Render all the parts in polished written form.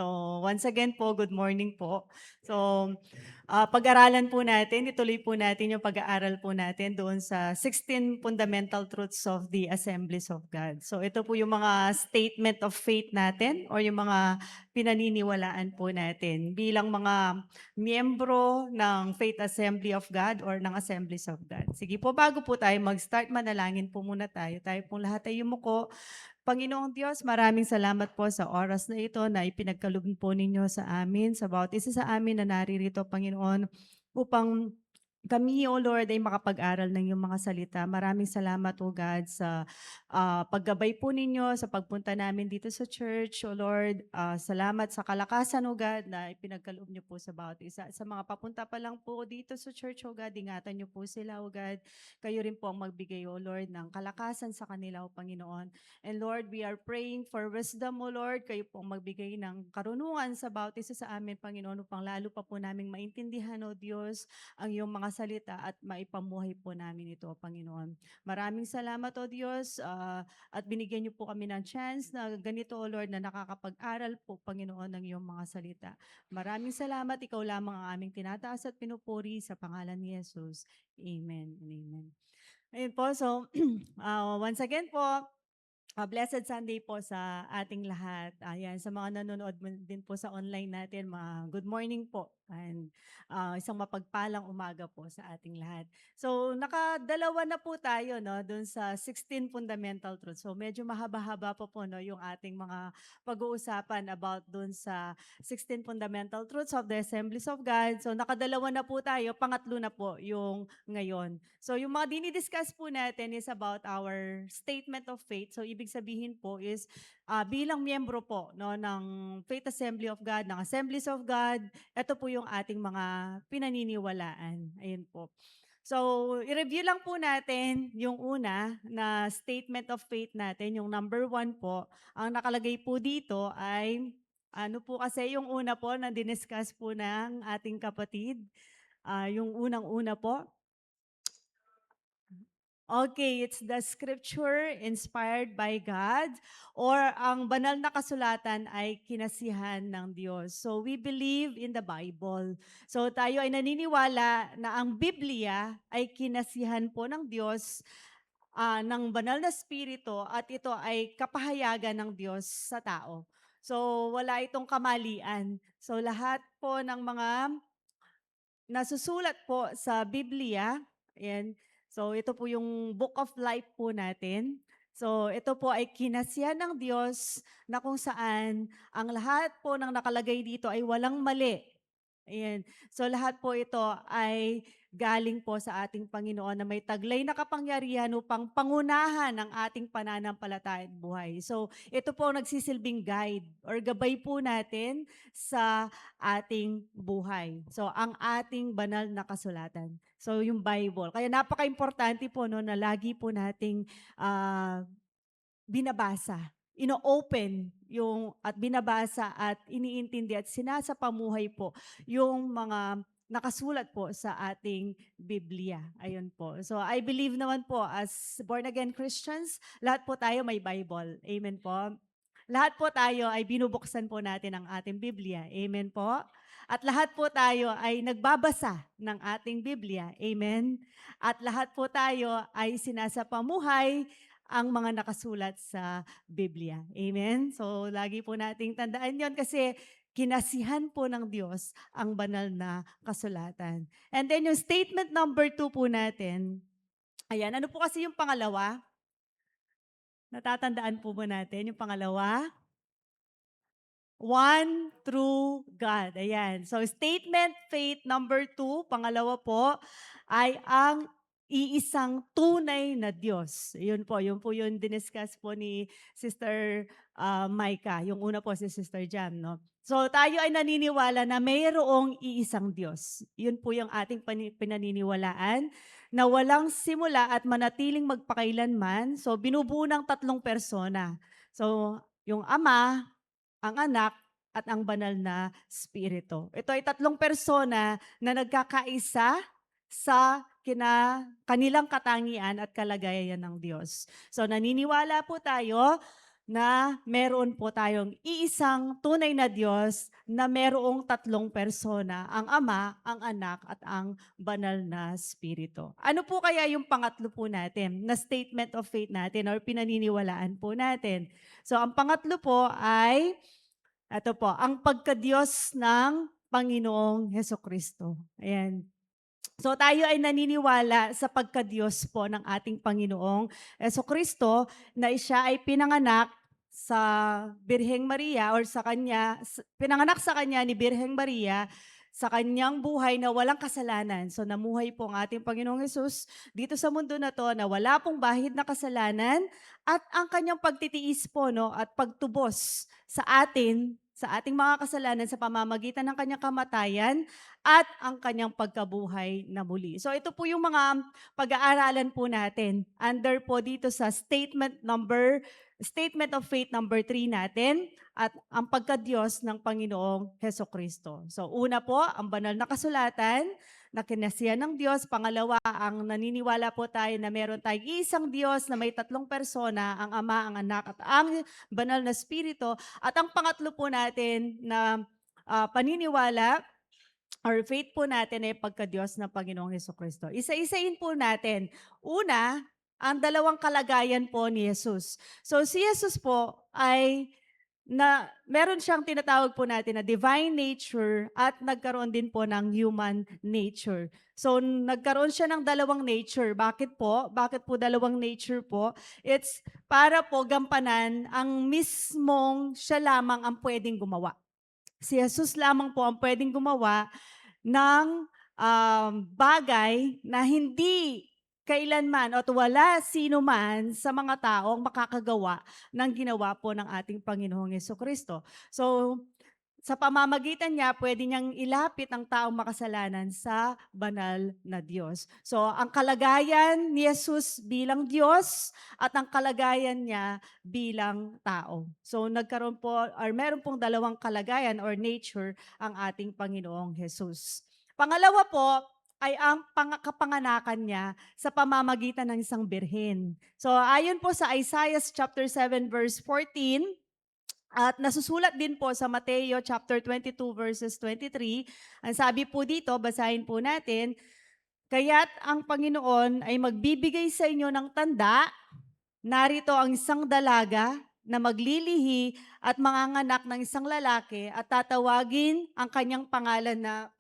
So, once again po, good morning po. So, pag-aralan po natin, ituloy po natin yung pag-aaral po natin doon sa 16 Fundamental Truths of the Assemblies of God. So, ito po yung mga statement of faith natin or yung mga pinaniniwalaan po natin bilang mga miyembro ng Faith Assembly of God or ng Assemblies of God. Sige po, bago po tayo mag-start, manalangin po muna tayo. Tayo pong lahat ay yumuko. Panginoong Diyos, maraming salamat po sa oras na ito na ipinagkaloob po ninyo sa amin, sa bawat isa sa amin na naririto, Panginoon, upang kami, O Lord, ay makapag-aral ng iyong mga salita. Maraming salamat, O God, sa paggabay po ninyo, sa pagpunta namin dito sa church, O Lord. Salamat sa kalakasan, O God, na ipinagkaloob niyo po sa bawat isa. Sa mga papunta pa lang po dito sa church, O God, ingatan niyo po sila, O God. Kayo rin po ang magbigay, O Lord, ng kalakasan sa kanila, O Panginoon. And Lord, we are praying for wisdom, O Lord. Kayo po ang magbigay ng karunungan sa bawat isa sa amin, Panginoon, upang lalo pa po naming maintindihan, O Diyos, ang iyong mga salita at maipamuhay po namin ito, Panginoon. Maraming salamat, O Diyos, at binigyan niyo po kami ng chance na ganito, O Lord, na nakakapag-aral po, Panginoon, ng iyong mga salita. Maraming salamat. Ikaw lamang ang aming tinataas at pinupuri sa pangalan ni Jesus. Amen and amen. Ayun po, so once again po, blessed Sunday po sa ating lahat. Ayan, sa mga nanonood din po sa online natin, good morning po. And isang mapagpalang umaga po sa ating lahat. So, nakadalawa na po tayo no, dun sa 16 fundamental truths. So, medyo mahaba-haba po no, yung ating mga pag-uusapan about dun sa 16 fundamental truths of the Assemblies of God. So, nakadalawa na po tayo, pangatlo na po yung ngayon. So, yung mga dinidiscuss po natin is about our statement of faith. So, ibig sabihin po is bilang miyembro po no, ng Faith Assembly of God, ng Assemblies of God, ito po yung ating mga pinaniniwalaan. Ayun po. So, i-review lang po natin yung una na statement of faith natin, yung number 1 po. Ang nakalagay po dito ay, ano po kasi yung una po na diniscuss po ng ating kapatid. Yung unang-una po, okay, it's the scripture inspired by God or ang banal na kasulatan ay kinasihan ng Diyos. So we believe in the Bible. So tayo ay naniniwala na ang Biblia ay kinasihan po ng Diyos, ng banal na spirito at ito ay kapahayagan ng Diyos sa tao. So wala itong kamalian. So lahat po ng mga nasusulat po sa Biblia, ayan. So ito po yung Book of Life po natin. So ito po ay kinasihan ng Diyos na kung saan ang lahat po ng nakalagay dito ay walang mali. Ayan. So lahat po ito ay galing po sa ating Panginoon na may taglay na kapangyarihan upang pangunahan ang ating pananampalataya at buhay. So ito po ang nagsisilbing guide or gabay po natin sa ating buhay. So, ang ating banal na kasulatan. So, yung Bible. Kaya napaka-importante po no, na lagi po nating ah, binabasa, ino-open yung at binabasa at iniintindi at sinasapamuhay po yung mga nakasulat po sa ating Biblia. Ayun po. So I believe naman po as born again Christians, lahat po tayo may Bible. Amen po. Lahat po tayo ay binubuksan po natin ang ating Biblia. Amen po. At lahat po tayo ay nagbabasa ng ating Biblia. Amen. At lahat po tayo ay sinasapamuhay ang mga nakasulat sa Biblia. Amen? So, lagi po nating tandaan yon kasi kinasihan po ng Diyos ang banal na kasulatan. And then yung statement number 2 po natin, ayan, ano po kasi yung pangalawa? Natatandaan po ba natin yung pangalawa? One true God. Ayan. So, statement faith number 2, pangalawa po, ay ang iisang tunay na Diyos. Yun po yung diniscuss po ni Sister Micah. Yung una po si Sister Jam, no? So, tayo ay naniniwala na mayroong iisang Diyos. Yun po yung ating pinaniniwalaan na walang simula at manatiling magpakailanman. So, binubuo ng tatlong persona. So, yung Ama, ang Anak, at ang banal na Espiritu. Ito ay tatlong persona na nagkakaisa sa kanilang katangian at kalagayan ng Diyos. So naniniwala po tayo na meron po tayong iisang tunay na Diyos na merong tatlong persona, ang Ama, ang Anak, at ang Banal na Espiritu. Ano po kaya yung pangatlo po natin na statement of faith natin or pinaniniwalaan po natin? So ang pangatlo po ay, ito po, ang pagkadiyos ng Panginoong Hesukristo. Ayan. So tayo ay naniniwala sa pagkadiyos po ng ating Panginoong Hesukristo na siya ay pinanganak sa Birheng Maria or sa kanya, pinanganak sa kanya ni Birheng Maria sa kanyang buhay na walang kasalanan. So namuhay po ang ating Panginoong Hesus dito sa mundo na to na wala pong bahid na kasalanan at ang kanyang pagtitiis po no, at pagtubos sa atin, sa ating mga kasalanan sa pamamagitan ng kanyang kamatayan at ang kanyang pagkabuhay na muli. So ito po yung mga pag-aaralan po natin under po dito sa statement of faith number 3 natin at ang pagkadiyos ng Panginoong Hesukristo. So una po, ang banal na kasulatan na kinasihan ng Diyos. Pangalawa, ang naniniwala po tayo na meron tayong isang Diyos na may tatlong persona, ang Ama, ang Anak, at ang Banal na Espiritu. At ang pangatlo po natin na paniniwala or faith po natin ay pagka-Diyos ng Panginoong Hesukristo. Isa-isain po natin. Una, ang dalawang kalagayan po ni Jesus. So si Jesus po ay meron siyang tinatawag po natin na divine nature at nagkaroon din po ng human nature. So nagkaroon siya ng dalawang nature. Bakit po? Bakit po dalawang nature po? It's para po gampanan ang mismong siya lamang ang pwedeng gumawa. Si Jesus lamang po ang pwedeng gumawa ng bagay na hindi kailanman at wala sino man sa mga taong makakagawa ng ginawa po ng ating Panginoong Hesukristo. So, sa pamamagitan niya, pwede niyang ilapit ang taong makasalanan sa banal na Diyos. So, ang kalagayan ni Jesus bilang Diyos at ang kalagayan niya bilang tao. So, nagkaroon po or meron pong dalawang kalagayan or nature ang ating Panginoong Jesus. Pangalawa po ay ang kapanganakan niya sa pamamagitan ng isang birhen. So, ayon po sa Isaiah chapter 7 verse 14, at nasusulat din po sa Mateo chapter 22 verses 23, ang sabi po dito, basahin po natin, kaya't ang Panginoon ay magbibigay sa inyo ng tanda, narito ang isang dalaga na maglilihi at manganganak ng isang lalaki at tatawagin ang kanyang pangalan na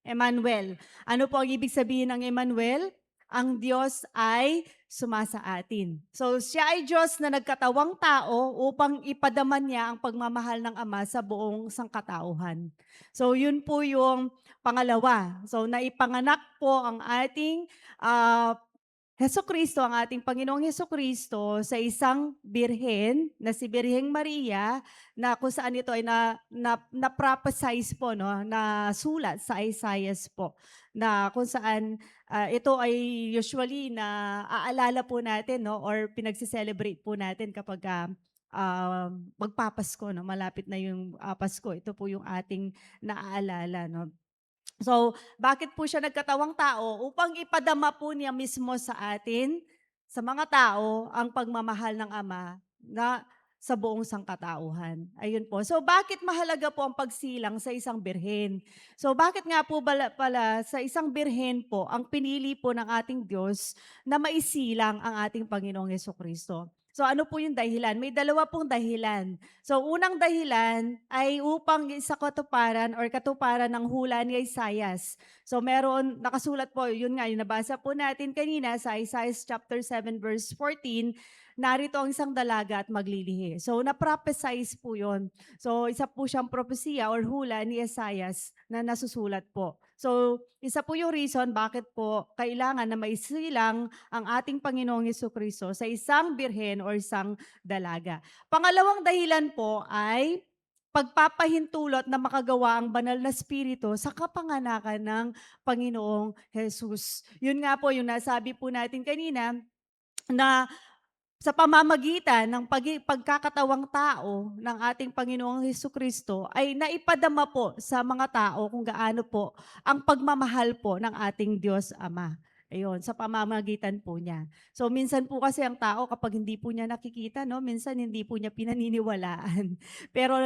Emmanuel. Ano po ang ibig sabihin ng Emmanuel? Ang Diyos ay sumasa atin. So siya ay Diyos na nagkatawang tao upang ipadaman niya ang pagmamahal ng Ama sa buong sangkatauhan. So yun po yung pangalawa. So naipanganak po ang ating Hesukristo, ang ating Panginoong Hesukristo sa isang birhen na si Birheng Maria na kung saan ito ay na-prophesize po, no, na sulat sa Isaiah po na kung saan ito ay usually na aalala po natin, no, or pinagse-celebrate po natin kapag magpapasko, no, malapit na yung Pasko. Ito po yung ating naaalala, no. So, bakit po siya nagkatawang tao? Upang ipadama po niya mismo sa atin, sa mga tao, ang pagmamahal ng Ama na sa buong sangkatauhan. Ayun po. So, bakit mahalaga po ang pagsilang sa isang birhen? So, bakit nga po pala sa isang birhen po ang pinili po ng ating Diyos na maisilang ang ating Panginoong Hesukristo? So, ano po yung dahilan? May dalawa pong dahilan. So, unang dahilan ay upang sa katuparan ng hula ni Isaiah. So, meron, nakasulat po, yun nga, yung nabasa po natin kanina sa Isaiah chapter 7 verse 14, narito ang isang dalaga at maglilihi. So, na-prophesize po yun. So, isa po siyang propesya or hula ni Isaiah na nasusulat po. So, isa po yung reason bakit po kailangan na maisilang ang ating Panginoong Hesukristo sa isang birhen or isang dalaga. Pangalawang dahilan po ay pagpapahintulot na makagawa ang banal na espiritu sa kapanganakan ng Panginoong Jesus. Yun nga po yung nasabi po natin kanina na sa pamamagitan ng pagkakatawang tao ng ating Panginoong Hesukristo ay naipadama po sa mga tao kung gaano po ang pagmamahal po ng ating Diyos Ama. Ayun, sa pamamagitan po niya. So minsan po kasi ang tao kapag hindi po niya nakikita 'no, minsan hindi po niya pinaniniwalaan. Pero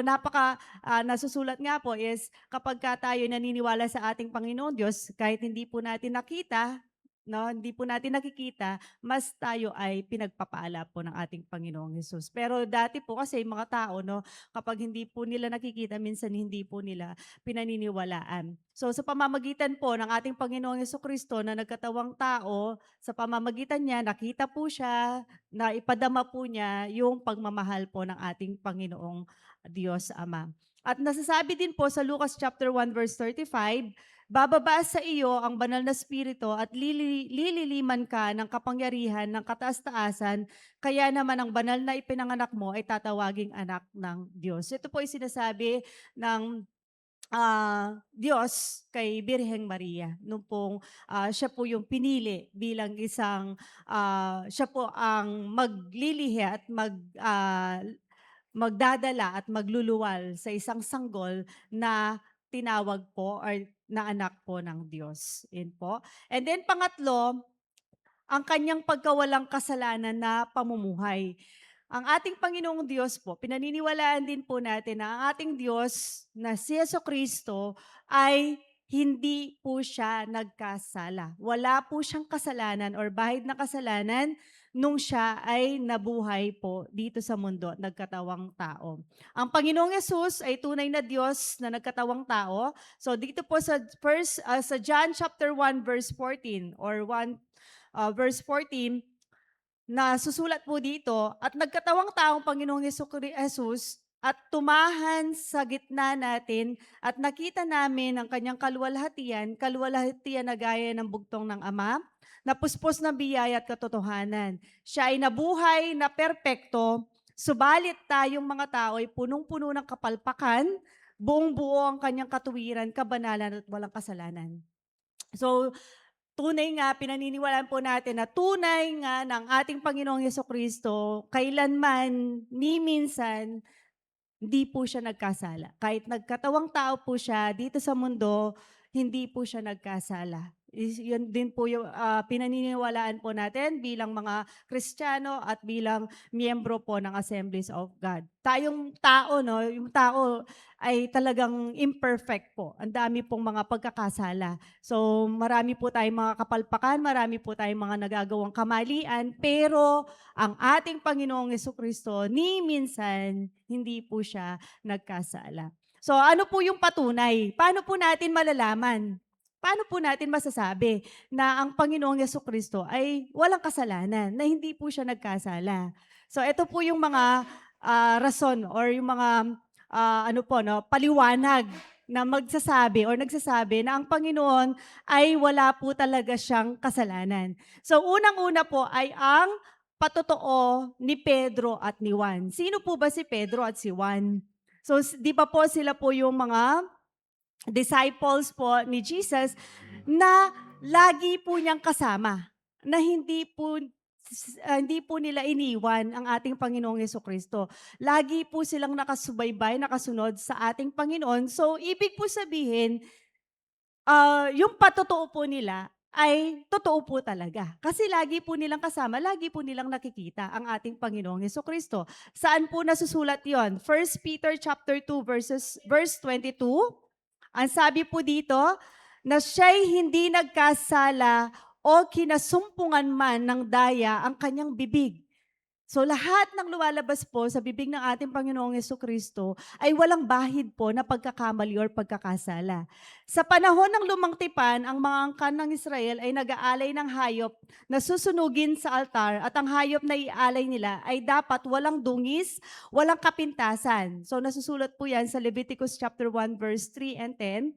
nasusulat nga po is kapagka tayo naniniwala sa ating Panginoong Diyos, kahit hindi po natin nakita 'no, hindi po natin nakikita, mas tayo ay pinagpapala po ng ating Panginoong Hesus. Pero dati po kasi yung mga tao 'no, kapag hindi po nila nakikita, minsan hindi po nila pinaniniwalaan. So sa pamamagitan po ng ating Panginoong Jesucristo na nagkatawang tao, sa pamamagitan niya nakita po siya, naipadama po niya yung pagmamahal po ng ating Panginoong Diyos Ama. At nasasabi din po sa Lucas chapter 1 verse 35, bababa sa iyo ang banal na spirito at lililiman ka ng kapangyarihan ng kataas-taasan, kaya naman ang banal na ipinanganak mo ay tatawaging anak ng Diyos. Ito po ay sinasabi ng Diyos kay Birheng Maria nung pong, siya po yung pinili bilang siya po ang maglilihi at magdadala at magluluwal sa isang sanggol na tinawag po or na anak po ng Diyos, yun po. And then pangatlo, ang kanyang pagkawalang kasalanan na pamumuhay. Ang ating Panginoong Diyos po, pinaniniwalaan din po natin na ang ating Diyos na si Jesucristo ay hindi po siya nagkasala. Wala po siyang kasalanan or bahid na kasalanan nung siya ay nabuhay po dito sa mundo at nagkatawang tao. Ang Panginoong Yesus ay tunay na Diyos na nagkatawang tao. So dito po sa John chapter 1 verse 14 or 1 verse 14, na susulat po dito, at nagkatawang taong Panginoong Jesus at tumahan sa gitna natin at nakita namin ang kanyang kaluwalhatian na gaya ng bugtong ng Ama, na puspos ng biyaya at katotohanan. Siya ay nabuhay na perpekto, subalit tayong mga tao ay punong-puno ng kapalpakan, buong-buo ang kanyang katuwiran, kabanalan at walang kasalanan. So, tunay nga, pinaniniwalaan po natin na tunay nga ng ating Panginoong Jesucristo, kailanman, ni minsan, hindi po siya nagkasala. Kahit nagkatawang tao po siya dito sa mundo, hindi po siya nagkasala. Yun din po yung pinaniniwalaan po natin bilang mga Kristiyano at bilang miyembro po ng Assemblies of God. Tayong tao, no, yung tao ay talagang imperfect po. Ang dami pong mga pagkakasala. So marami po tayong mga kapalpakan, marami po tayong mga nagagawang kamalian, pero ang ating Panginoong Jesucristo, ni minsan, hindi po siya nagkasala. So ano po yung patunay? Paano po natin malalaman? Paano po natin masasabi na ang Panginoong Jesucristo ay walang kasalanan, na hindi po siya nagkasala? So ito po yung mga rason or yung mga paliwanag na magsasabi or nagsasabi na ang Panginoon ay wala po talaga siyang kasalanan. So unang-una po ay ang patotoo ni Pedro at ni Juan. Sino po ba si Pedro at si Juan? So, di ba po sila po yung mga disciples po ni Jesus na lagi po niyang kasama, na hindi po nila iniwan ang ating Panginoong Jesucristo. Lagi po silang nakasubaybay, nakasunod sa ating Panginoon. So, ibig po sabihin, yung patotoo po nila ay totoo po talaga. Kasi lagi po nilang kasama, lagi po nilang nakikita ang ating Panginoong Jesucristo. Saan po nasusulat yon? 1 Peter chapter 2 verse 22. Ang sabi po dito, na siya'y hindi nagkasala o kinasumpungan man ng daya ang kanyang bibig. So lahat ng lumalabas po sa bibig ng ating Panginoong Jesucristo ay walang bahid po na pagkakamali or pagkakasala. Sa panahon ng lumang tipan, ang mga angkan ng Israel ay nag-aalay ng hayop na susunugin sa altar, at ang hayop na ialay nila ay dapat walang dungis, walang kapintasan. So nasusulat po yan sa Leviticus chapter 1 verse 3 and 10.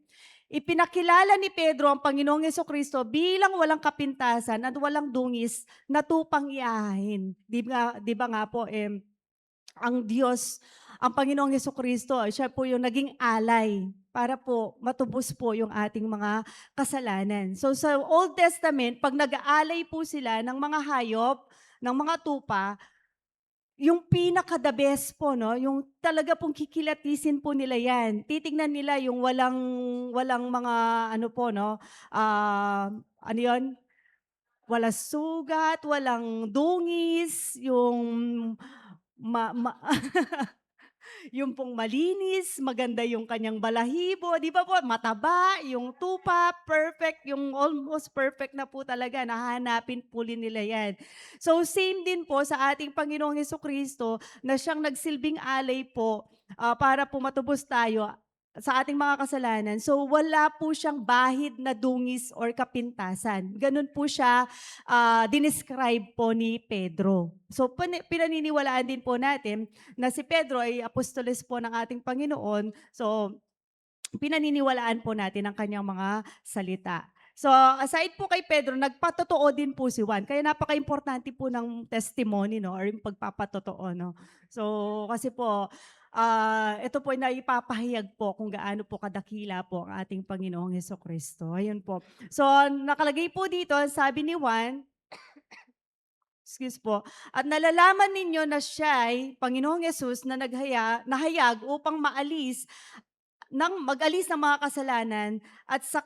Ipinakilala ni Pedro ang Panginoong Jesucristo bilang walang kapintasan at walang dungis na tupang iahahin. Di ba nga po, ang Diyos, ang Panginoong Jesucristo, siya po yung naging alay para po matubos po yung ating mga kasalanan. So sa Old Testament, pag nag-aalay po sila ng mga hayop, ng mga tupa, yung pinaka-the best po, no, yung talaga pong kikilatisin po nila yan. Titignan nila yung walang mga ano po, no, ano yun? walang sugat, walang dungis, yung ma ma yung pong malinis, maganda yung kanyang balahibo, 'di ba po, mataba, yung tupa, perfect, yung almost perfect na po talaga, hahanapin po nila 'yan. So same din po sa ating Panginoong Jesucristo na siyang nagsilbing alay po, para po matubos tayo sa ating mga kasalanan. So wala po siyang bahid na dungis or kapintasan. Gano'n po siya, dinescribe po ni Pedro. So pinaniniwalaan din po natin na si Pedro ay apostoles po ng ating Panginoon. So, pinaniniwalaan po natin ang kanyang mga salita. So, aside po kay Pedro, nagpatotoo din po si Juan. Kaya napaka-importante po ng testimony, no, or yung pagpapatotoo, no. So, kasi po, ito po ay naipapahayag po kung gaano po kadakila po ang ating Panginoong Hesukristo. Ayun po. So, nakalagay po dito, sabi ni Juan, excuse po. At nalalaman ninyo na siya'y Panginoong Yesus na nahayag upang mag-alis ng mga kasalanan at sa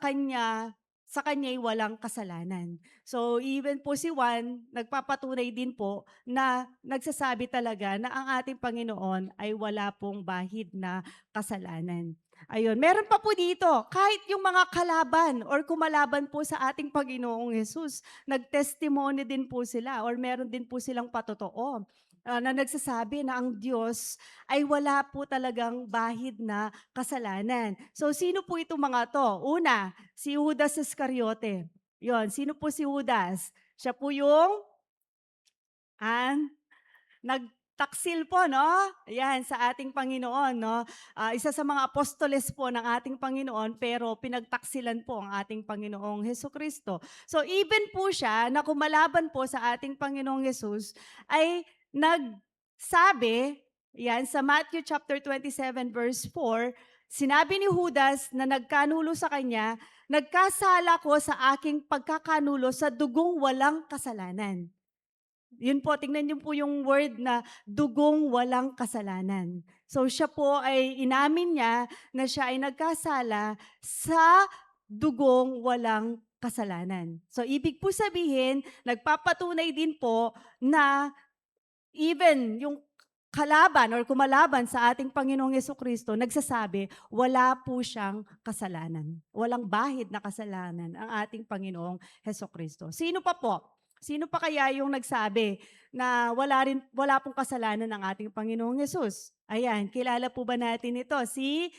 kanya'y walang kasalanan. So even po si Juan, nagpapatunay din po na nagsasabi talaga na ang ating Panginoon ay wala pong bahid na kasalanan. Ayun, meron pa po dito, kahit yung mga kalaban or kumalaban po sa ating Panginoong Yesus, nag-testimony din po sila or meron din po silang patotoo, na nagsasabi na ang Diyos ay wala po talagang bahid na kasalanan. So sino po itong mga 'to? Una, si Judas Iscariote. 'Yon, sino po si Judas? Siya po yung, ah nagtaksil po 'no, ayan sa ating Panginoon 'no. Isa sa mga apostoles po ng ating Panginoon pero pinagtaksilan po ang ating Panginoong Hesukristo. So even po siya na kumalaban po sa ating Panginoong Hesus ay nagsabi, 'yan sa Matthew chapter 27 verse 4, sinabi ni Judas na nagkanulo sa kanya, "Nagkasala ko sa aking pagkakanulo sa dugong walang kasalanan." Yun po, tingnan niyo po yung word na dugong walang kasalanan. So siya po ay inamin niya na siya ay nagkasala sa dugong walang kasalanan. So ibig po sabihin, nagpapatunay din po na even yung kalaban or kumalaban sa ating Panginoong Jesucristo, nagsasabi, wala po siyang kasalanan. Walang bahid na kasalanan ang ating Panginoong Jesucristo. Sino pa po? Sino pa kaya yung nagsabi na wala pong kasalanan ng ating Panginoong Yesus? Ayan, kilala po ba natin ito? Si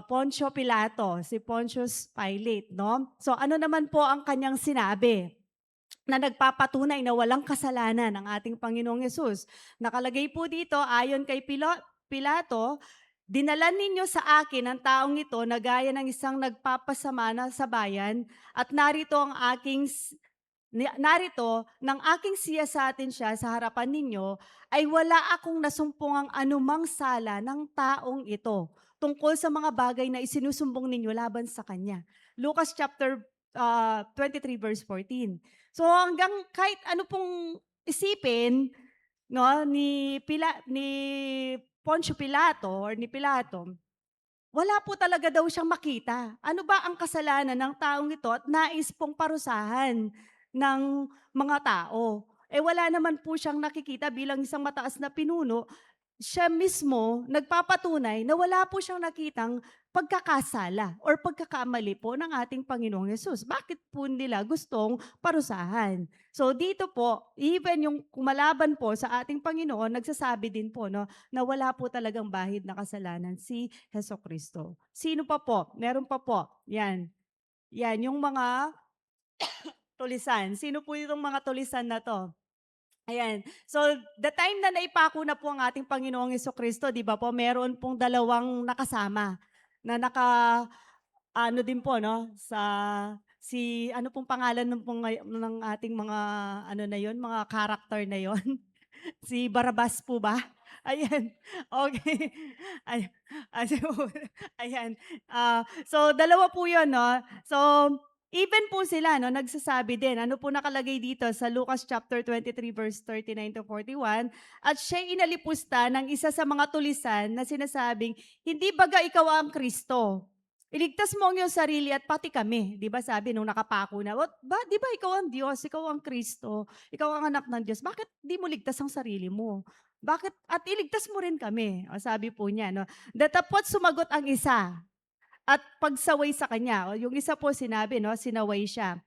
Poncio Pilato, si Pontius Pilate, no? So ano naman po ang kanyang sinabi na nagpapatunay na walang kasalanan ang ating Panginoong Yesus? Nakalagay po dito, ayon kay Pilato, "Dinala ninyo sa akin ang taong ito na gaya ng isang nagpapasama na sa bayan at narito, nang aking siyasatin siya sa harapan ninyo, ay wala akong nasumpungang anumang sala ng taong ito tungkol sa mga bagay na isinusumbong ninyo laban sa kanya." Lucas chapter 23 verse 14. So hanggang kahit ano pong isipin, no, ni Poncio Pilato or ni Pilato, wala po talaga daw siyang makita. Ano ba ang kasalanan ng taong ito at nais pong parusahan ng mga tao? Eh wala naman po siyang nakikita bilang isang mataas na pinuno, siya mismo nagpapatunay na wala po siyang nakitang pagkakasala or pagkakamali po ng ating Panginoong Yesus. Bakit po nila gustong parusahan? So dito po, even yung kumalaban po sa ating Panginoon, nagsasabi din po, no, na wala po talagang bahid na kasalanan si Jesucristo. Sino pa po? Meron pa po. Yan. Yan, yung mga tulisan. Sino po yung mga tulisan na to? Ayan. So, the time na naipako na po ang ating Panginoong Jesucristo, 'di ba po, meron pong dalawang nakasama na ano din po 'no, ano pong pangalan ng ating mga ano na yon, mga character na yon? Si Barrabas po ba? Ayan, okay. Ay so ayan, so dalawa po 'yun 'no. So, even po sila 'no, nagsasabi din, ano po nakalagay dito sa Lucas chapter 23 verse 39 to 41, "At siya'y inalipusta ng isa sa mga tulisan na sinasabing, 'Hindi baga ikaw ang Kristo?' Iligtas mo ang iyong sarili at pati kami. Di ba sabi nung nakapako na, "What ba, di ba ikaw ang Diyos, ikaw ang Kristo, ikaw ang anak ng Diyos, bakit di mo ligtas ang sarili mo? Bakit at iligtas mo rin kami?" O sabi po niya, no? Datapot sumagot ang isa at pagsaway sa kanya. O yung isa po sinabi, no, sinaway siya.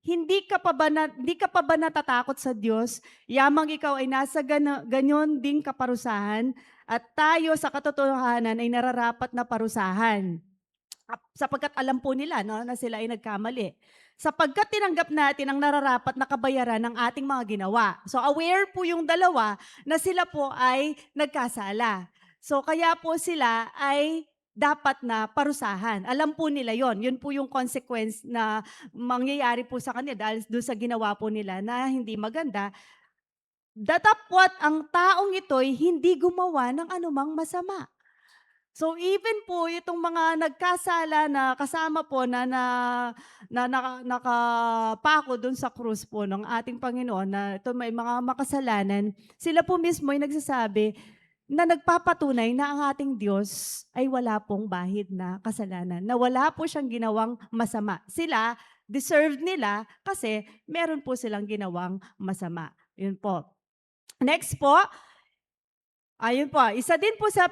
Hindi ka pa ba natatakot sa Diyos? Yamang ikaw ay nasa ganyon ding kaparusahan at tayo sa katotohanan ay nararapat na parusahan. Sapagkat alam po nila, no, na sila ay nagkamali. Sapagkat tinanggap natin ang nararapat na kabayaran ng ating mga ginawa. So aware po yung dalawa na sila po ay nagkasala. So kaya po sila ay dapat na parusahan. Alam po nila yon. Yun po yung consequence na mangyayari po sa kanila dahil doon sa ginawa po nila na hindi maganda. Datapwat ang taong ito'y hindi gumawa ng anumang masama. So even po itong mga nagkasala na kasama po nakapako dun sa krus po ng ating Panginoon na ito may mga makasalanan, sila po mismo ay nagsasabi na nagpapatunay na ang ating Diyos ay wala pong bahid na kasalanan, na wala po siyang ginawang masama. Sila, deserved nila kasi meron po silang ginawang masama. Yun po. Next po, ayun po, isa din po sa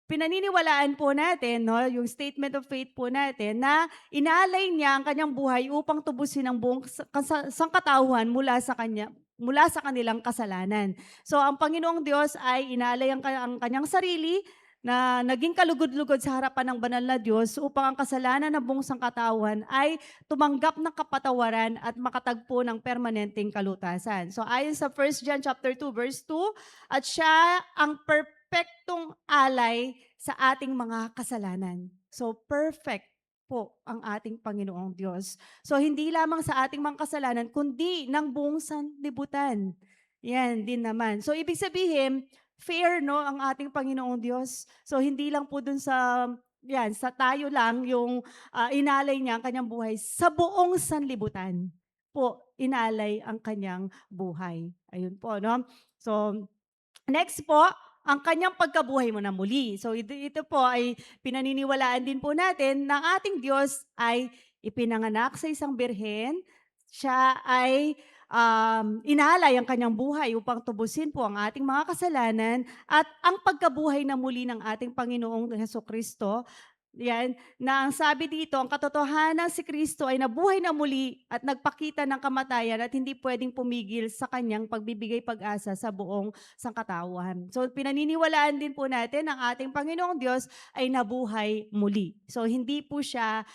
pinaniniwalaan po natin, no, yung statement of faith po natin na inalay niya ang kanyang buhay upang tubusin ang buong sangkatauhan mula sa kanilang kasalanan. So ang Panginoong Diyos ay inalay ang kanyang sarili na naging kalugod-lugod sa harapan ng banal na Diyos upang ang kasalanan ng buong sangkatauhan ay tumanggap ng kapatawaran at makatagpo ng permanenteng kalutasan. So ayon sa 1 John chapter 2 verse 2, at siya ang perpektong alay sa ating mga kasalanan. So perfect po ang ating Panginoong Diyos. So hindi lamang sa ating mga kasalanan, kundi ng buong sanlibutan. Yan din naman. So ibig sabihin, fair, no, ang ating Panginoong Diyos. So hindi lang po dun sa yan, sa tayo lang yung inalay niya ang kanyang buhay, sa buong sanlibutan po inalay ang kanyang buhay. Ayun po, no? So next po, ang kanyang pagkabuhay mo na muli. So ito po ay pinaniniwalaan din po natin na ang ating Diyos ay ipinanganak sa isang birhen. Siya ay inalay ang kanyang buhay upang tubusin po ang ating mga kasalanan at ang pagkabuhay na muli ng ating Panginoong Hesukristo. Yan, na ang sabi dito, ang katotohanan si Kristo ay nabuhay na muli at nagpakita ng kamatayan at hindi pwedeng pumigil sa kanyang pagbibigay pag-asa sa buong sangkatauhan. So pinaniniwalaan din po natin ang ating Panginoong Diyos ay nabuhay muli. So hindi po siya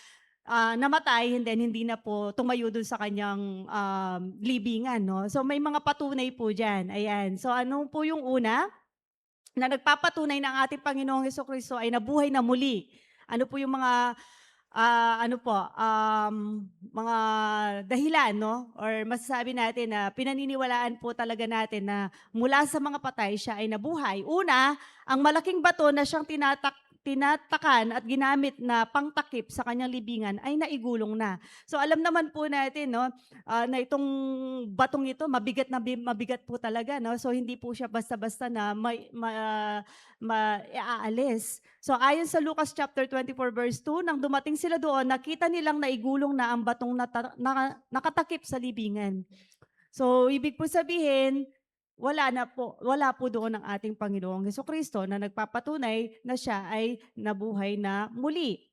namatay and then hindi na po tumayo dun sa kanyang libingan. No? So may mga patunay po dyan. Ayan. So ano po yung una? Na nagpapatunay ng ating Panginoong Hesukristo ay nabuhay na muli. Ano po yung mga mga dahilan, no? Or masasabi natin na pinaniniwalaan po talaga natin na mula sa mga patay siya ay nabuhay. Una, ang malaking bato na siyang tinatakan at ginamit na pangtakip sa kanyang libingan ay naigulong na. So alam naman po natin, no, na itong batong ito mabigat na mabigat po talaga, no. So hindi po siya basta-basta na iaalis. So ayon sa Lucas chapter 24 verse 2, nang dumating sila doon, nakita nilang naigulong na ang batong nakatakip sa libingan. So ibig po sabihin, wala po doon ang ating Panginoong Hesukristo na nagpapatunay na siya ay nabuhay na muli.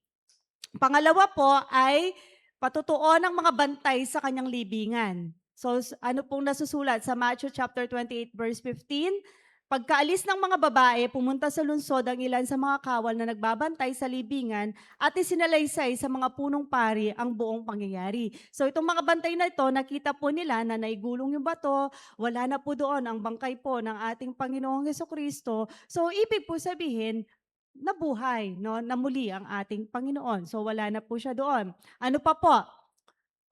Pangalawa po ay patutuo ng mga bantay sa kanyang libingan. So ano pong nasusulat sa Matthew chapter 28 verse 15? Pagkaalis ng mga babae, pumunta sa lungsod ang ilan sa mga kawal na nagbabantay sa libingan at isinalaysay sa mga punong pari ang buong pangyayari. So itong mga bantay na ito, nakita po nila na naigulong yung bato, wala na po doon ang bangkay po ng ating Panginoong Hesukristo. So ibig po sabihin, nabuhay, no, na muli ang ating Panginoon. So wala na po siya doon. Ano pa po?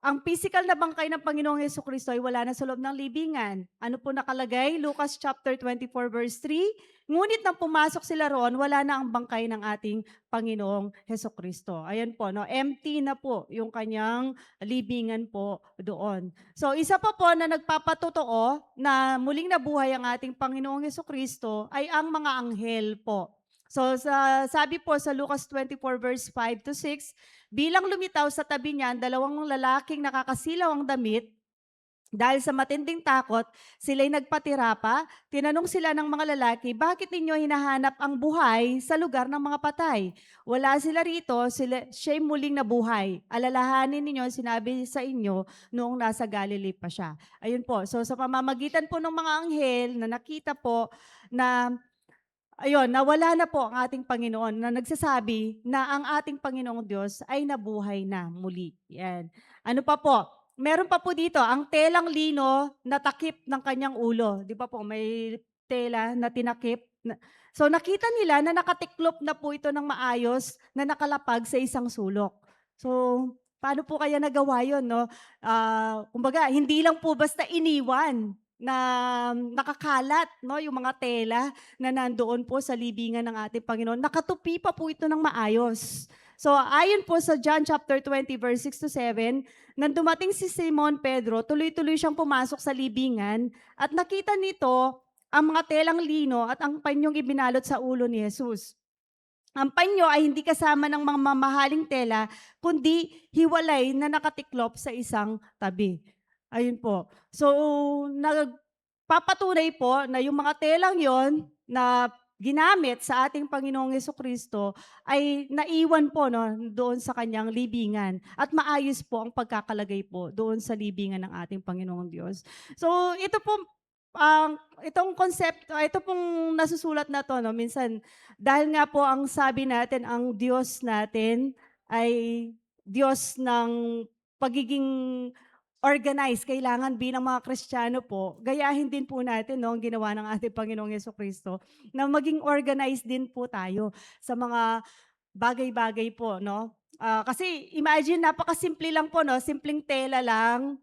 Ang physical na bangkay ng Panginoong Hesukristo ay wala na sa loob ng libingan. Ano po nakalagay? Lucas chapter 24 verse 3. Ngunit nang pumasok sila roon, wala na ang bangkay ng ating Panginoong Hesukristo. Ayan po, no? Empty na po yung kanyang libingan po doon. So isa pa po na nagpapatotoo na muling nabuhay ang ating Panginoong Hesukristo ay ang mga anghel po. So sabi po sa Lucas 24 verse 5 to 6, bilang lumitaw sa tabi niya ang dalawang lalaking nakakasilaw ang damit, dahil sa matinding takot, sila'y nagpatira pa. Tinanong sila ng mga lalaki, bakit ninyo hinahanap ang buhay sa lugar ng mga patay? Wala sila rito, siya'y muling nabuhay. Alalahanin ninyo, sinabi sa inyo noong nasa Galilee pa siya. Ayun po, so sa pamamagitan po ng mga anghel na nakita po na ayun, nawala na po ang ating Panginoon na nagsasabi na ang ating Panginoong Diyos ay nabuhay na muli. Yan. Ano pa po? Meron pa po dito, ang telang lino na takip ng kanyang ulo. Di ba po, may tela na tinakip. So nakita nila na nakatiklop na po ito ng maayos na nakalapag sa isang sulok. So paano po kaya nagawa yun? No? Kumbaga, hindi lang po basta iniwan na nakakalat no, yung mga tela na nandoon po sa libingan ng ating Panginoon. Nakatupi pa po ito ng maayos. So ayon po sa John chapter 20 verse 6 to 7, nang dumating si Simon Pedro, tuloy-tuloy siyang pumasok sa libingan at nakita nito ang mga telang lino at ang panyong ibinalot sa ulo ni Jesus. Ang panyo ay hindi kasama ng mga mamahaling tela, kundi hiwalay na nakatiklop sa isang tabi. Ayun po. So, nagpapatunay po na yung mga telang yon na ginamit sa ating Panginoong Jesucristo ay naiwan po no, doon sa kanyang libingan at maayos po ang pagkakalagay po doon sa libingan ng ating Panginoong Diyos. So ito po, itong konsepto, ito pong nasusulat na to, no, minsan dahil nga po ang sabi natin, ang Diyos natin ay Diyos ng pagiging organized. Kailangan bilang mga Kristiyano po, gayahin din po natin no, ang ginawa ng ating Panginoong Jesucristo na maging organized din po tayo sa mga bagay-bagay po. No? Kasi imagine, napakasimple lang po, no? Simpleng tela lang,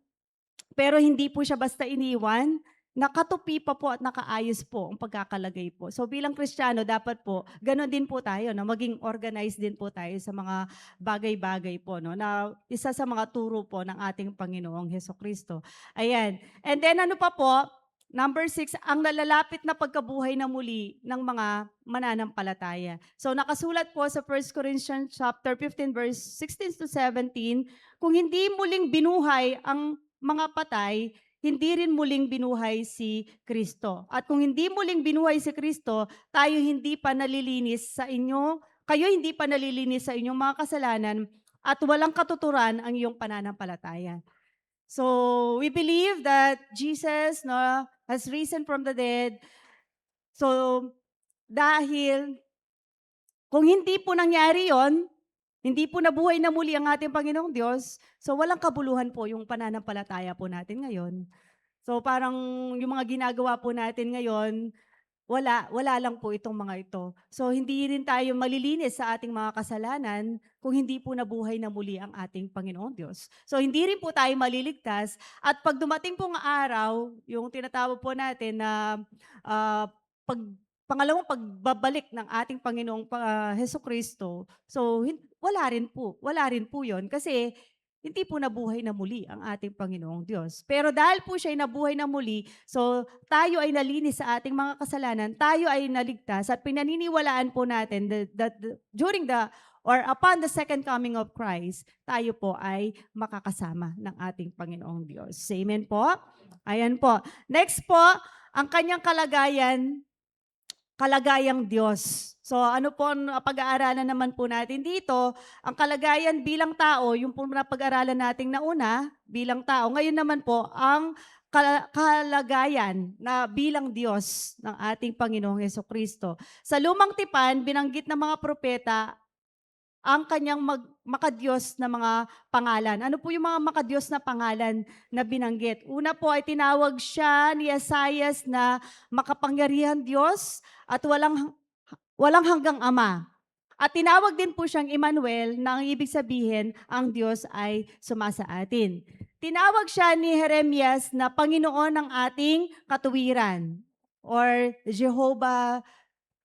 pero hindi po siya basta iniwan, nakatupi pa po at nakaayos po ang pagkakalagay po. So bilang Kristiyano, dapat po, gano'n din po tayo, no? Maging organized din po tayo sa mga bagay-bagay po. No? Na isa sa mga turo po ng ating Panginoong Hesukristo. Ayan. And then ano pa po, number 6, ang nalalapit na pagkabuhay na muli ng mga mananampalataya. So nakasulat po sa 1 Corinthians chapter 15 verse 16 to 17, kung hindi muling binuhay ang mga patay, hindi rin muling binuhay si Kristo. At kung hindi muling binuhay si Kristo, tayo hindi pa nalilinis sa inyo, kayo hindi pa nalilinis sa inyong mga kasalanan at walang katuturan ang iyong pananampalataya. So, we believe that Jesus no, has risen from the dead. So, dahil kung hindi po nangyari yon, hindi po nabuhay na muli ang ating Panginoong Diyos, so walang kabuluhan po yung pananampalataya po natin ngayon. So parang yung mga ginagawa po natin ngayon, wala lang po itong mga ito. So hindi rin tayo malilinis sa ating mga kasalanan kung hindi po nabuhay na muli ang ating Panginoong Diyos. So hindi rin po tayo maliligtas at pag dumating pong araw, yung tinatawag po natin na pag pangalawang pagbabalik ng ating Panginoong Hesukristo, so wala rin po 'yon kasi hindi po nabuhay na muli ang ating Panginoong Diyos. Pero dahil po siya'y nabuhay na muli, so tayo ay nalinis sa ating mga kasalanan, tayo ay naligtas at pinaniniwalaan po natin that during the or upon the second coming of Christ, tayo po ay makakasama ng ating Panginoong Diyos. Amen po? Ayan po. Next po, ang kanyang kalagayang Diyos. So ano po ang pag-aaralan naman po natin dito? Ang kalagayan bilang tao, yung po na pag-aralan nating nauna, bilang tao. Ngayon naman po, ang kalagayan na bilang Diyos ng ating Panginoong Hesukristo. Sa Lumang Tipan, binanggit ng mga propeta ang kanyang makadiyos na mga pangalan. Ano po yung mga makadiyos na pangalan na binanggit? Una po ay tinawag siya ni Isaias na makapangyarihan Diyos at walang hanggang Ama. At tinawag din po siyang Emmanuel na ang ibig sabihin, ang Diyos ay sumasa atin. Tinawag siya ni Jeremias na Panginoon ng ating katuwiran or Jehovah,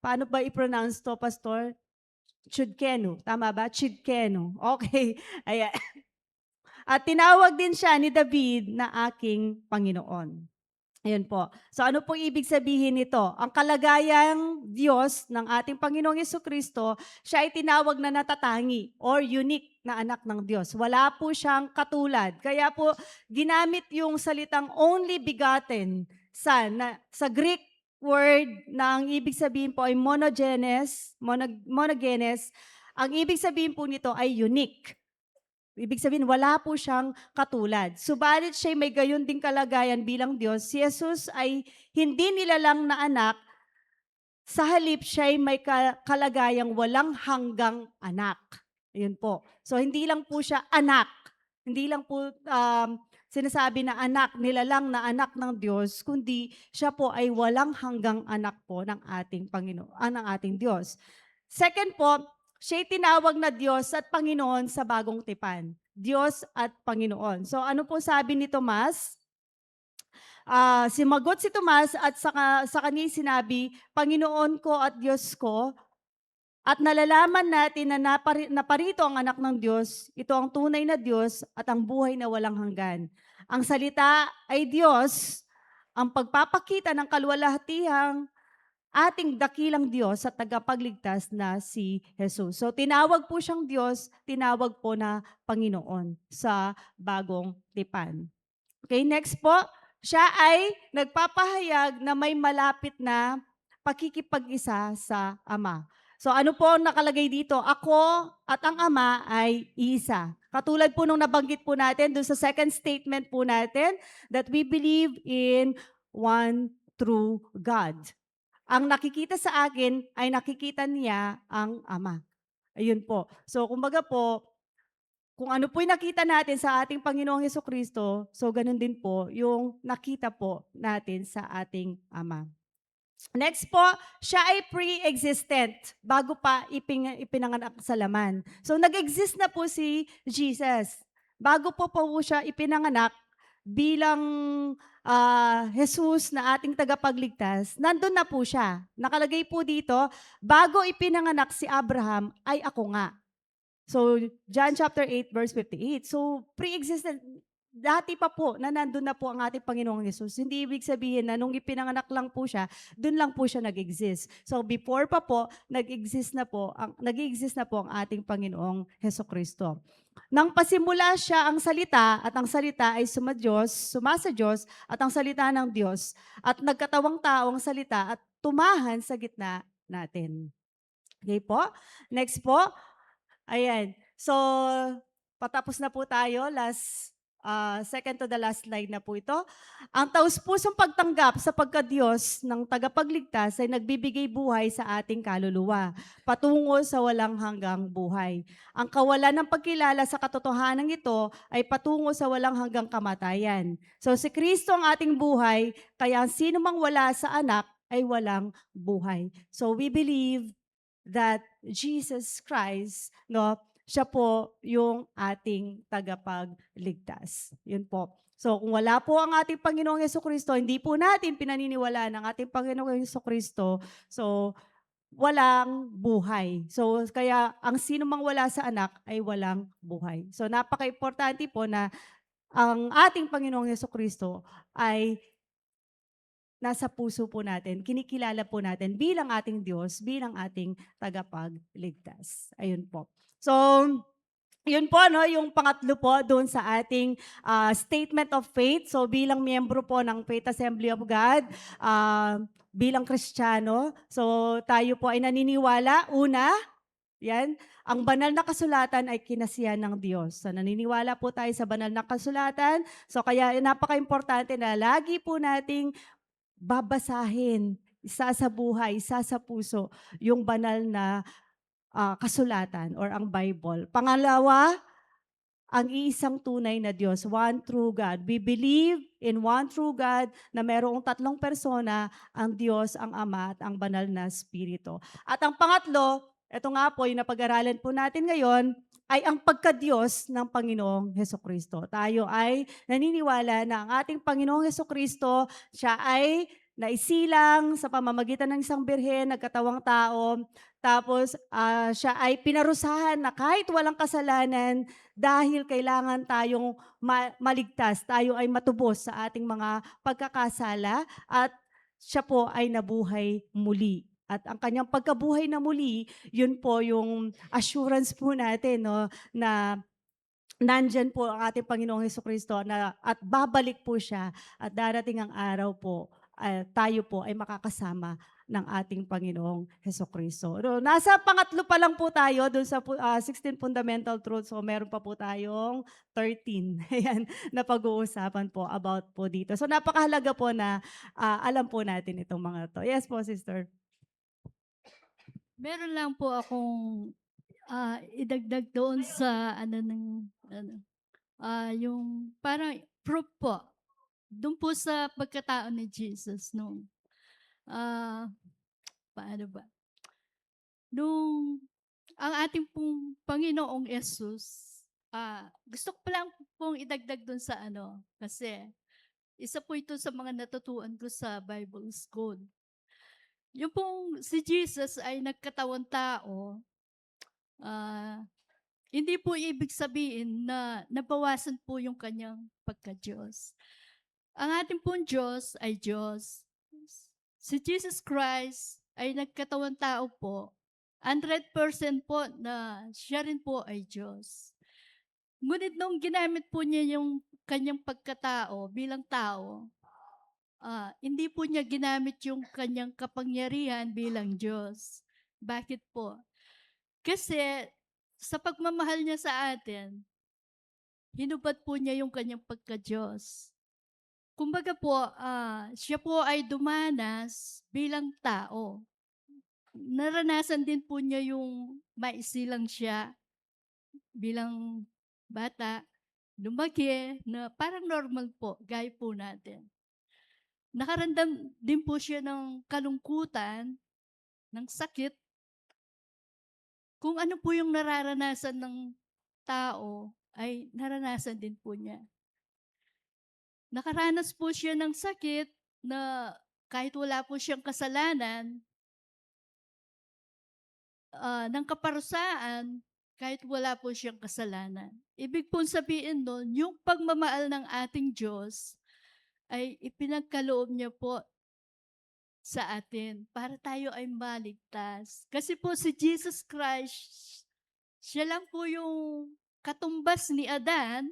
paano ba i-pronounce to, Pastor? Chidkenu. Tama ba? Chidkenu. Okay. Ayan. At tinawag din siya ni David na aking Panginoon. Ayun po. So ano po ibig sabihin nito? Ang kalagayang Diyos ng ating Panginoong Jesucristo, siya ay tinawag na natatangi or unique na anak ng Diyos. Wala po siyang katulad. Kaya po ginamit yung salitang only begotten son na sa Greek word na ang ibig sabihin po ay monogenes. Ang ibig sabihin po nito ay unique. Ibig sabihin, wala po siyang katulad. Subalit siya'y may gayon ding kalagayan bilang Diyos. Si Jesus ay hindi nilalang na anak, sa halip siya'y may kalagayang walang hanggang anak. Ayun po. So, hindi lang po siya anak. Hindi lang po sinasabi na anak, nilalang na anak ng Diyos, kundi siya po ay walang hanggang anak po ng ating Panginoon, ng ating Diyos. Second po, siya'y tinawag na Diyos at Panginoon sa bagong tipan. Diyos at Panginoon. So ano po sabi ni Tomas? Sumagot si Tomas at sa kanya sinabi, Panginoon ko at Diyos ko, at nalalaman natin na naparito ang anak ng Diyos, ito ang tunay na Diyos at ang buhay na walang hanggan. Ang salita ay Diyos, ang pagpapakita ng kaluwalhatihang ating dakilang Diyos at tagapagligtas na si Jesus. So tinawag po siyang Diyos, tinawag po na Panginoon sa bagong tipan. Okay, next po, siya ay nagpapahayag na may malapit na pakikipag-isa sa Ama. So ano po ang nakalagay dito? Ako at ang Ama ay isa. Katulad po nung nabanggit po natin doon sa second statement po natin that we believe in one true God. Ang nakikita sa akin ay nakikita niya ang Ama. Ayun po. So kumbaga po, kung ano po yung nakita natin sa ating Panginoong Jesucristo, so ganun din po yung nakita po natin sa ating Ama. Next po, siya ay pre-existent bago pa ipinanganak sa laman. So nag-exist na po si Jesus. Bago po siya ipinanganak bilang Jesus na ating tagapagligtas, nandun na po siya. Nakalagay po dito, bago ipinanganak si Abraham, ay ako nga. So, John chapter 8, verse 58. So, pre-existent, dati pa po na nandun na po ang ating Panginoong Yesus. Hindi ibig sabihin na nung ipinanganak lang po siya, dun lang po siya nag-exist. So, before pa po, nag-exist na po ang ating Panginoong Hesukristo. Nang pasimula siya ang salita, at ang salita ay sumasa Diyos, at ang salita ng Diyos, at nagkatawang tao ang salita, at tumahan sa gitna natin. Okay po? Next po. Ayan. So, patapos na po tayo. Second to the last slide na po ito. Ang taus-pusong pagtanggap sa pagka-Diyos ng tagapagligtas ay nagbibigay buhay sa ating kaluluwa, patungo sa walang hanggang buhay. Ang kawalan ng pagkilala sa katotohanan ito ay patungo sa walang hanggang kamatayan. So si Kristo ang ating buhay, kaya sino mang wala sa anak ay walang buhay. So we believe that Jesus Christ, no, siya po yung ating tagapagligtas. Yun po. So kung wala po ang ating Panginoong Jesucristo, hindi po natin pinaniniwalaan ang ating Panginoong Jesucristo, so walang buhay. So kaya ang sino mang wala sa anak ay walang buhay. So napaka-importante po na ang ating Panginoong Jesucristo ay nasa puso po natin, kinikilala po natin bilang ating Diyos, bilang ating tagapagligtas. Ayun po. So, yun po, no, yung pangatlo po doon sa ating statement of faith. So, bilang miyembro po ng Faith Assembly of God, bilang Kristiyano, so tayo po ay naniniwala, una, yan, ang banal na kasulatan ay kinasiyahan ng Diyos. So, naniniwala po tayo sa banal na kasulatan. So, kaya napaka-importante na lagi po nating babasahin, isa sa buhay, isa sa puso, yung banal na kasulatan or ang Bible. Pangalawa, ang iisang tunay na Diyos, one true God. We believe in one true God na mayroong tatlong persona, ang Diyos, ang Ama, at ang banal na Espiritu. At ang pangatlo, ito nga po, yung napag-aralan po natin ngayon, ay ang pagka-Diyos ng Panginoong Hesukristo. Tayo ay naniniwala na ang ating Panginoong Hesukristo, siya ay naisilang sa pamamagitan ng isang birhen, nagkatawang tao, Tapos, siya ay pinarusahan na kahit walang kasalanan dahil kailangan tayong maligtas, tayo ay matubos sa ating mga pagkakasala at siya po ay nabuhay muli. At ang kanyang pagkabuhay na muli, yun po yung assurance po natin 'no, na nandiyan po ang ating Panginoong Hesukristo na at babalik po siya at darating ang araw po, tayo po ay makakasama ng ating Panginoong Hesukristo. No, nasa pangatlo pa lang po tayo dun sa 16 fundamental truths. So meron pa po tayong 13 ayan, na pag-uusapan po about po dito. So napakahalaga po na, alam po natin itong mga 'to. Yes po, sister. Meron lang po akong, idagdag doon sa ano ng ano, yung parang proof po, dun po sa pagkatao ni Jesus nung, ah, paano ba? Nung ang ating pong Panginoong Yesus, gusto ko pa lang pong idagdag dun sa ano, kasi isa po ito sa mga natutuhan ko sa Bible school. Yung pong si Jesus ay nagkatawang tao, ah hindi po ibig sabihin na nabawasan po yung kanyang pagka-Diyos. Ang ating pong Diyos ay Diyos. Si Jesus Christ ay nagkatawang tao po. 100% po na siya rin po ay Diyos. Ngunit nung ginamit po niya yung kanyang pagkatao bilang tao, hindi po niya ginamit yung kanyang kapangyarihan bilang Diyos. Bakit po? Kasi sa pagmamahal niya sa atin, hinubad po niya yung kanyang pagka-Diyos. Kumbaga po, siya po ay dumanas bilang tao. Naranasan din po niya yung maisilang siya bilang bata, lumaki na parang normal po, gaya po natin. Nakaramdam din po siya ng kalungkutan, ng sakit, kung ano po yung nararanasan ng tao ay naranasan din po niya. Nakaranas po siya ng sakit na kahit wala po siyang kasalanan, ng kaparusaan, kahit wala po siyang kasalanan. Ibig pong sabihin nun, yung pagmamahal ng ating Diyos ay ipinagkaloob niya po sa atin para tayo ay maligtas. Kasi po si Jesus Christ, siya lang po yung katumbas ni Adan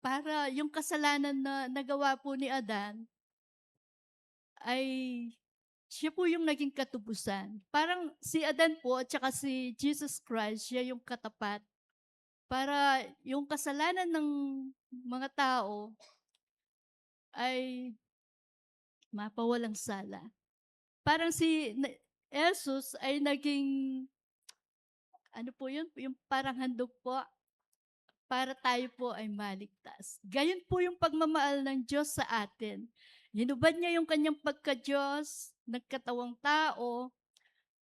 para yung kasalanan na nagawa po ni Adan ay siya po yung naging katubusan. Parang si Adan po at saka si Jesus Christ, siya yung katapat para yung kasalanan ng mga tao ay mapawalang sala. Parang si Jesus ay naging, ano po yun, yung parang handog po para tayo po ay maligtas. Gayon po yung pagmamahal ng Diyos sa atin. Hinubad niya yung kanyang pagka-Diyos, nagkatawang tao,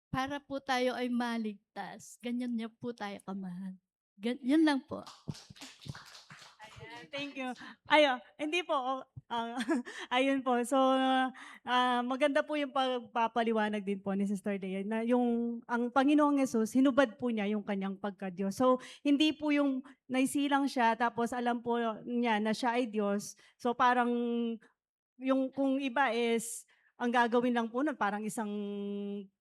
para po tayo ay maligtas. Ganyan niya po tayo kamahal. Yun lang po. Ayan, thank you. Hindi po, ayun po. So, maganda po yung pagpapaliwanag din po ni Sister Dea na yung ang Panginoong Hesus, hinubad po niya yung kanyang pagka-Diyos. So, hindi po yung naisilang siya tapos alam po niya na siya ay Diyos. So, parang yung kung iba is ang gagawin lang po nun parang isang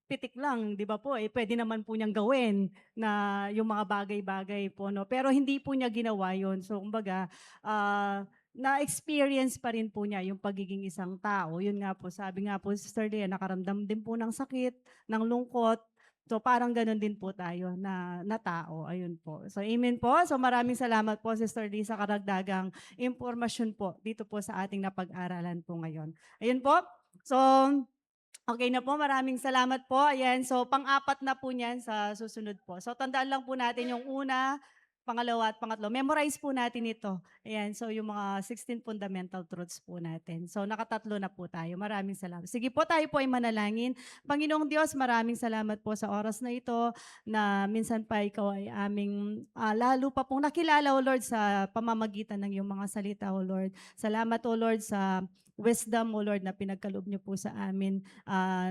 pitik lang, 'di ba po, puwede naman po niyang gawin na yung mga bagay-bagay po 'no, pero hindi po niya ginawa yun. So kumbaga, na-experience pa rin po niya yung pagiging isang tao. Yun nga po, sabi nga po Sister Lea nakaramdam din po ng sakit, ng lungkot. So parang gano'n din po tayo na tao, ayun po. So amen po. So maraming salamat po Sister Lee sa karagdagang impormasyon po dito po sa ating napag-aralan po ngayon. Ayun po. So, okey na po, maraming salamat po. Ayan, so pang-apat na po niyan sa susunod po. So tandaan lang po natin yung una, pangalawa at pangatlo. Memorize po natin ito. Ayan, so yung mga 16 fundamental truths po natin. So nakatatlo na po tayo. Maraming salamat. Sige po, tayo po ay manalangin. Panginoong Diyos, maraming salamat po sa oras na ito na minsan pa ikaw ay aming, lalo pa pong nakilala, O Lord, sa pamamagitan ng iyong mga salita, O Lord. Salamat, O Lord, sa wisdom, O Lord, na pinagkaloob niyo po sa amin.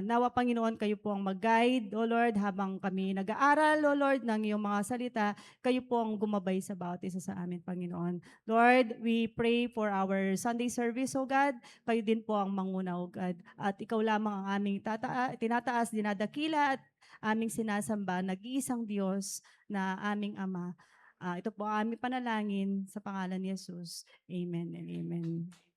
Nawa, Panginoon, kayo po ang mag-guide, O Lord, habang kami nag-aaral, O Lord, ng iyong mga salita, kayo po ang gumabay sa bawat isa sa amin, Panginoon. Lord, we pray for our Sunday service, O God. Kayo din po ang manguna, O God. At ikaw lamang ang aming tinataas, dinadakila, at aming sinasamba, nag-iisang Diyos na aming Ama. Ito po ang aming panalangin sa pangalan ni Jesus. Amen and amen.